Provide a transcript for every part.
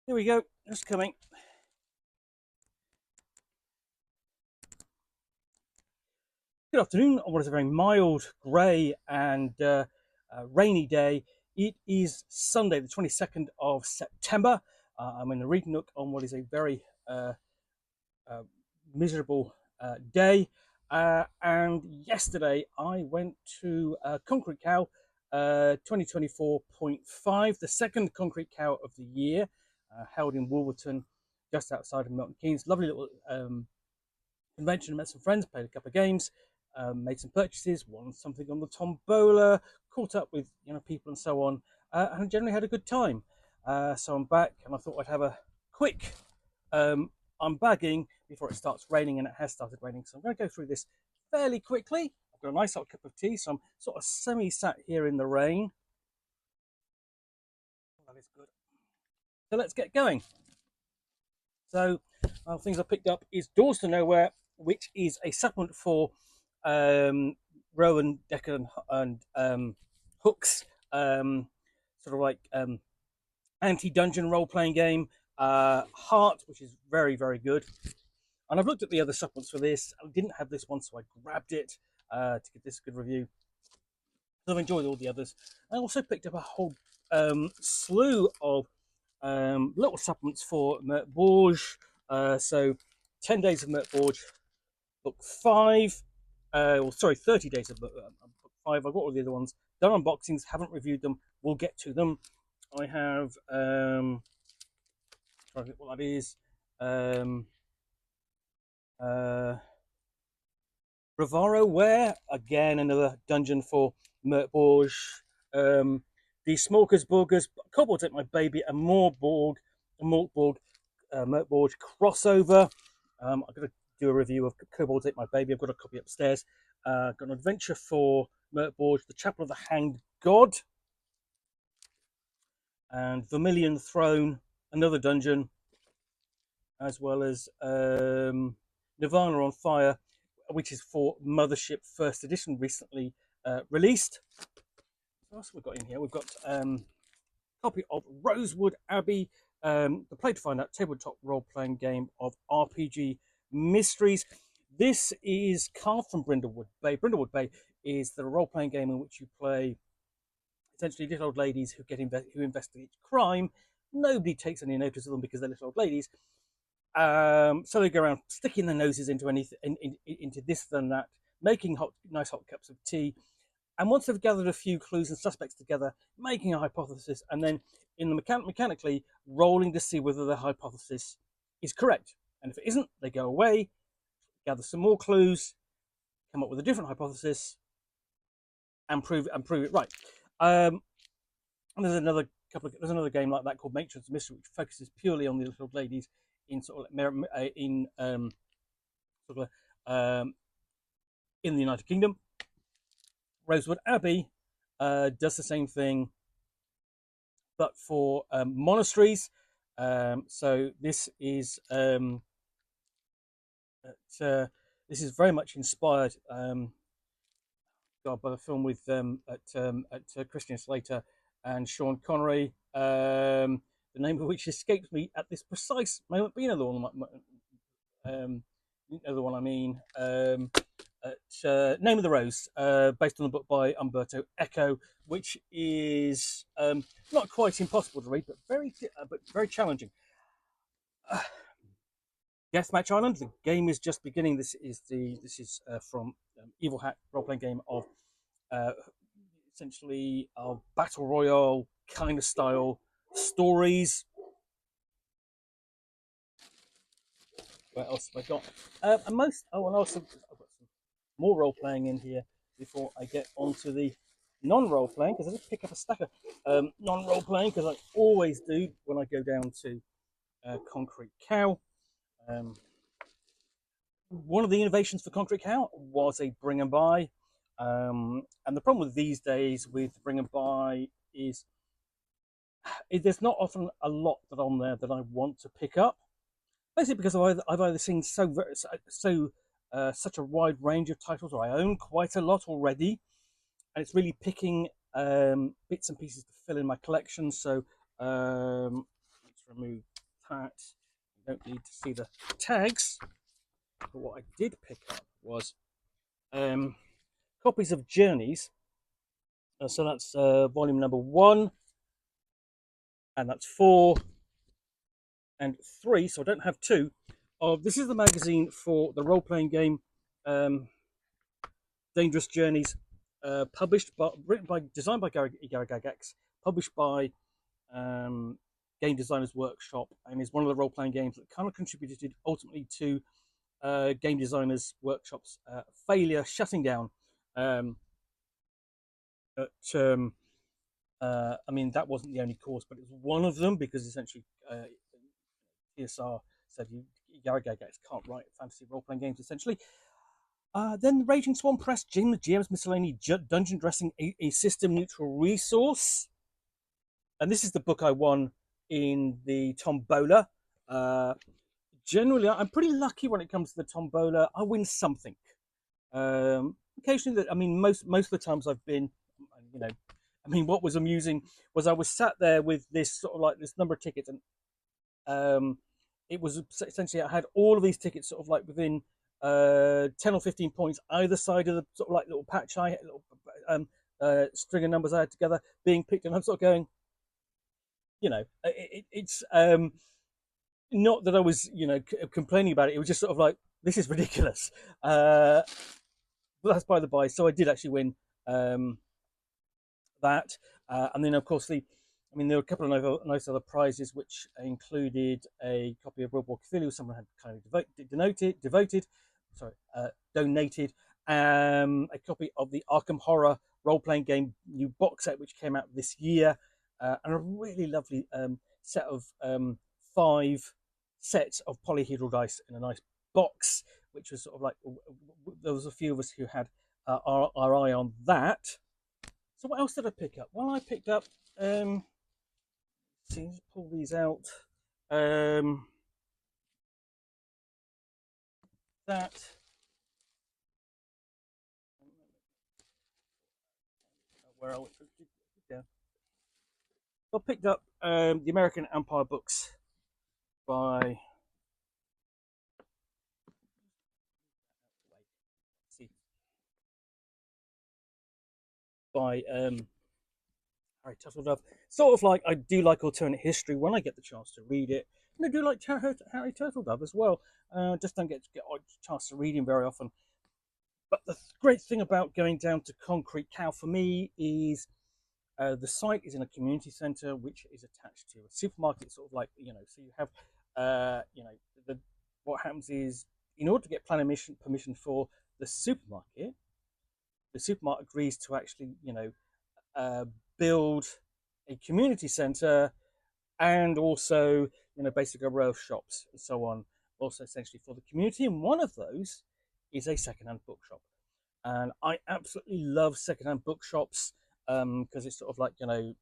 Here we go. It's coming. Good afternoon on what is a very mild, grey, and rainy day. It is Sunday, the 22nd of September. I'm in the reading nook on what is a very uh, miserable day. And yesterday I went to Concrete Cow 2024.5, the second Concrete Cow of the year, held in Wolverton, just outside of Milton Keynes. Lovely little convention, met some friends, played a couple of games, made some purchases, won something on the tombola, caught up with people and so on, and generally had a good time. So I'm back, and I thought I'd have a quick unbagging before it starts raining, and it has started raining. So I'm going to go through this fairly quickly. I've got a nice hot cup of tea, so I'm sort of semi-sat here in the rain. That is good. So let's get going. So things I picked up is Doors to Nowhere, which is a supplement for Rowan, Decker, and Hook's sort of like anti-dungeon role-playing game. Heart, which is very, very good. And I've looked at the other supplements for this. I didn't have this one, so I grabbed it to give this a good review. So I've enjoyed all the others. I also picked up a whole slew of little supplements for Mert Borge. So 10 days of Mert Borge, book 5. 30 days of book 5. I've got all the other ones. Done unboxings, haven't reviewed them. We'll get to them. I have, trying to think what that is. Bravaro Ware, again, another dungeon for Mert Borge. The Smorkers Burgers, Kobolds Ate My Baby, and more Borg, Mort Borg, Mert Borge crossover. I'm going to do a review of Kobolds Ate My Baby. I've got a copy upstairs. Got an adventure for Mert Borge, The Chapel of the Hanged God, and Vermilion Throne, another dungeon, as well as Nirvana on Fire, which is for Mothership First Edition, recently released. What else have we got in here? We've got a copy of Rosewood Abbey, the Play to Find Out tabletop role-playing game of RPG mysteries. This is carved from Brindlewood Bay. Brindlewood Bay is the role-playing game in which you play essentially little old ladies who investigate crime. Nobody takes any notice of them because they're little old ladies. So they go around sticking their noses into anything, into this and that, making nice hot cups of tea. And once they've gathered a few clues and suspects together, making a hypothesis, and then in the mechanically rolling to see whether their hypothesis is correct. And if it isn't, they go away, gather some more clues, come up with a different hypothesis, and prove it right. And there's another game like that called Matron's Mystery, which focuses purely on the little ladies in sort of in the United Kingdom. Rosewood Abbey does the same thing, but for monasteries. So this is very much inspired by the film with Christian Slater and Sean Connery. The name of which escapes me at this precise moment, but you know the one I mean. Name of the Rose, based on the book by Umberto Eco, which is not quite impossible to read, but very challenging. Deathmatch Island. The game is just beginning. This is from Evil Hat role-playing game of essentially of battle royale kind of style stories. What else have I got? And also I've got some more role playing in here before I get onto the non-role playing, because I just pick up a stack of non-role playing, because I always do when I go down to Concrete Cow. One of the innovations for Concrete Cow was a bring and buy, and the problem with these days with bring and buy is there's not often a lot that on there that I want to pick up. Basically, because I've either seen such a wide range of titles, or I own quite a lot already, and it's really picking bits and pieces to fill in my collection. So let's remove that. You don't need to see the tags. But what I did pick up was copies of Journeys. So that's volume number 1, and that's 4 and 3. So I don't have 2. This is the magazine for the role-playing game Dangerous Journeys, published by, written by, designed by Gary Gygax, published by Game Designers Workshop, and is one of the role-playing games that kind of contributed ultimately to Game Designers Workshop's failure, shutting down. I mean, that wasn't the only cause, but it was one of them, because essentially TSR said Gary Gygax can't write fantasy role-playing games, essentially. Then Raging Swan Press, GM's Miscellany Dungeon Dressing, a system-neutral resource. And this is the book I won in the Tombola. Generally, I'm pretty lucky when it comes to the Tombola. I win something. Occasionally, I mean, most of the times I've been, you know, I mean, what was amusing was I was sat there with this sort of like this number of tickets, and it was essentially I had all of these tickets sort of like within 10 or 15 points either side of the sort of like little patch I had, little string of numbers I had together being picked, and I'm sort of going, you know, it's not that I was, you know, complaining about it. It was just sort of like, this is ridiculous. But that's by the by. So I did actually win that, and then of course there were a couple of nice other prizes, which included a copy of World War Cthulhu. Someone had kind of donated a copy of the Arkham Horror role-playing game new box set, which came out this year, and a really lovely set of 5 sets of polyhedral dice in a nice box, which was sort of like, there was a few of us who had our eye on that. So what else did I pick up? Well, I picked up, see, let's pull these out. That. Where are we? Yeah. I picked up the American Empire books by. By Harry Turtledove. Sort of like, I do like alternate history when I get the chance to read it, and I do like Harry Turtledove as well. Just don't get a chance to read him very often. But the great thing about going down to Concrete Cow for me is the site is in a community centre which is attached to a supermarket, sort of like, you know, so you have, what happens is, in order to get planning permission for the supermarket agrees to actually, you know, build a community centre, and also, you know, basically a row of shops and so on, also essentially for the community. And one of those is a secondhand bookshop, and I absolutely love secondhand bookshops, because it's sort of like, you know,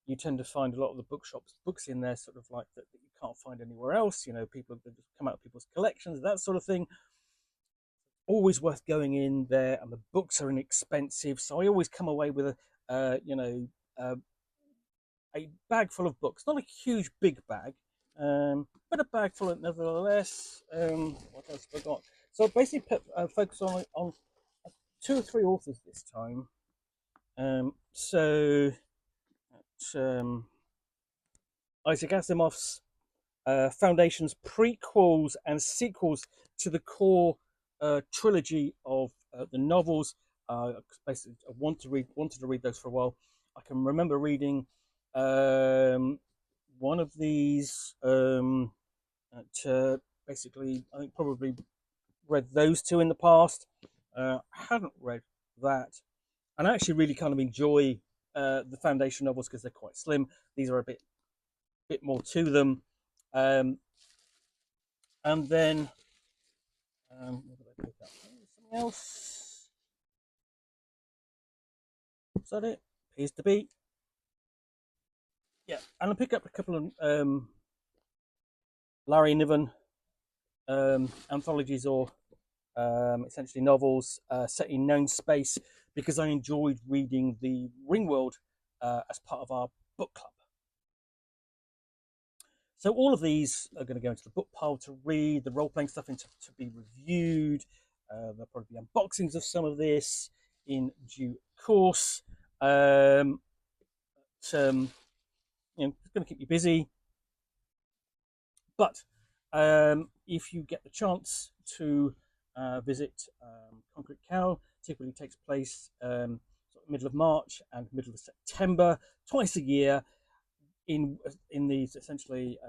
you tend to find a lot of the books in there sort of like that you can't find anywhere else. You know, people that come out of people's collections, that sort of thing. Always worth going in there, and the books are inexpensive, so I always come away with a bag full of books. Not a huge big bag, but a bag full of nevertheless. What else have I got? So I basically focus on 2 or 3 authors this time. So Isaac Asimov's Foundation's prequels and sequels to the core trilogy of the novels. Basically, I wanted to read those for a while. I can remember reading one of these. Basically, I think probably read those 2 in the past. I hadn't read that, and I actually really kind of enjoy the Foundation novels because they're quite slim. These are a bit more to them. And then what did I pick up? Something else? Is that it? Appears to be. Yeah, and I pick up a couple of Larry Niven anthologies, or essentially novels set in known space, because I enjoyed reading the Ringworld as part of our book club. So all of these are going to go into the book pile to read, the role-playing stuff into to be reviewed. There'll probably be unboxings of some of this in due course. Um, it's going to keep you busy. But if you get the chance to visit Concrete Cow, typically takes place sort of middle of March and middle of September, twice a year in these essentially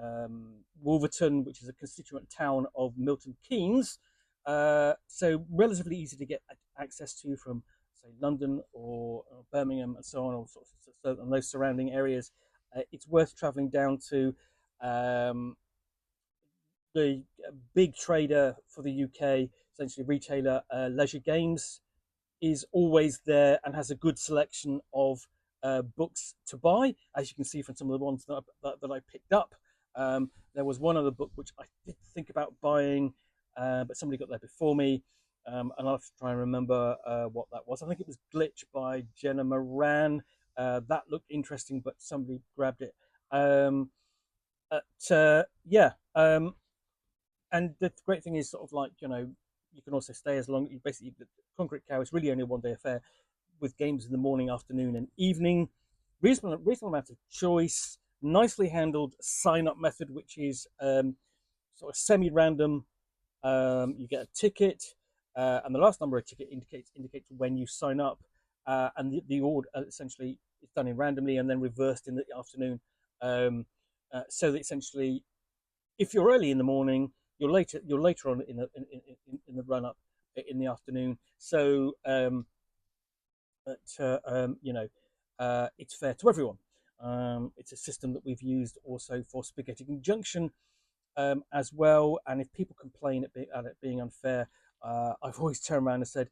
Wolverton, which is a constituent town of Milton Keynes. So relatively easy to get access to from, say, London or Birmingham and so on, or sort of, and those surrounding areas. It's worth travelling down to. The big trader for the UK, essentially retailer, Leisure Games, is always there and has a good selection of books to buy, as you can see from some of the ones that I picked up. There was one other book which I did think about buying, but somebody got there before me, and I'll have to try and remember what that was. I think it was Glitch by Jenna Moran. That looked interesting, but somebody grabbed it. Yeah. And the great thing is, sort of like, you can also stay as long. Basically, the Concrete Cow is really only a 1 day affair with games in the morning, afternoon, and evening. Reasonable amount of choice. Nicely handled sign up method, which is sort of semi random. You get a ticket, and the last number of ticket indicates when you sign up, and the order essentially is done in randomly and then reversed in the afternoon. So that essentially, if you're early in the morning, you're later on in the run up in the afternoon. So it's fair to everyone. It's a system that we've used also for Spaghetti Junction as well. And if people complain at it being unfair, I've always turned around and said,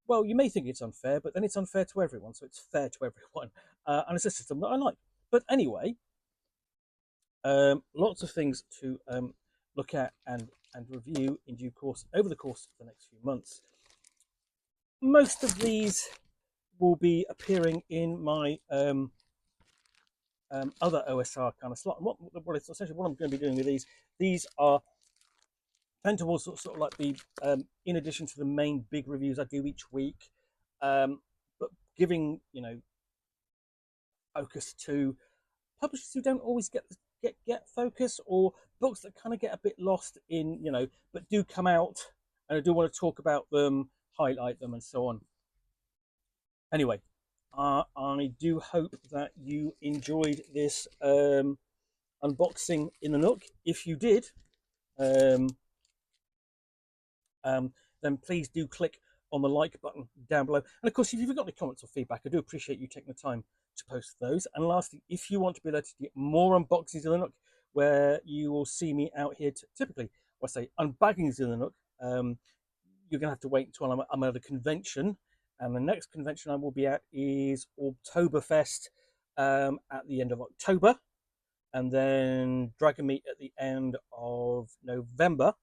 well, you may think it's unfair, but then it's unfair to everyone, so it's fair to everyone. And it's a system that I like. But anyway, lots of things to look at and review in due course over the course of the next few months. Most of these will be appearing in my other OSR kind of slot. And what essentially what I'm going to be doing with these are tend towards sort of like the in addition to the main big reviews I do each week, but giving focus to publishers who don't always get focus, or books that kind of get a bit lost in, but do come out, and I do want to talk about them, highlight them, and so on. Anyway, I do hope that you enjoyed this unboxing in the Nook. If you did, then please do click on the like button down below. And of course, if you've got any comments or feedback, I do appreciate you taking the time to post those. And lastly, if you want to be alerted to get more unboxings in the Nook, where you will see me out here typically, I say unbaggings in the Nook, you're going to have to wait until I'm at a convention. And the next convention I will be at is Oktoberfest at the end of October, and then Dragon Meet at the end of November.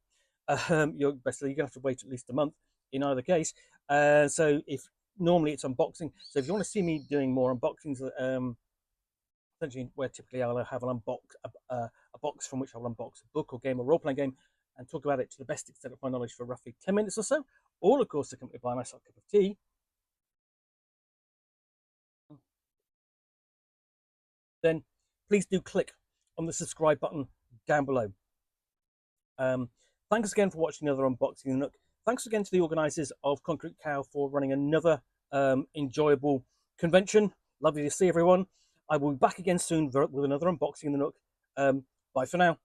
You're going to have to wait at least a month in either case. So if normally it's unboxing, so if you want to see me doing more unboxings, essentially where typically I'll have a box from which I'll unbox a book or game or role-playing game and talk about it to the best extent of my knowledge for roughly 10 minutes or so, all of course accompanied by a nice hot cup of tea, then please do click on the subscribe button down below. Thanks again for watching another unboxing in the Nook. Thanks again to the organisers of Concrete Cow for running another enjoyable convention. Lovely to see everyone. I will be back again soon with another unboxing in the Nook. Bye for now.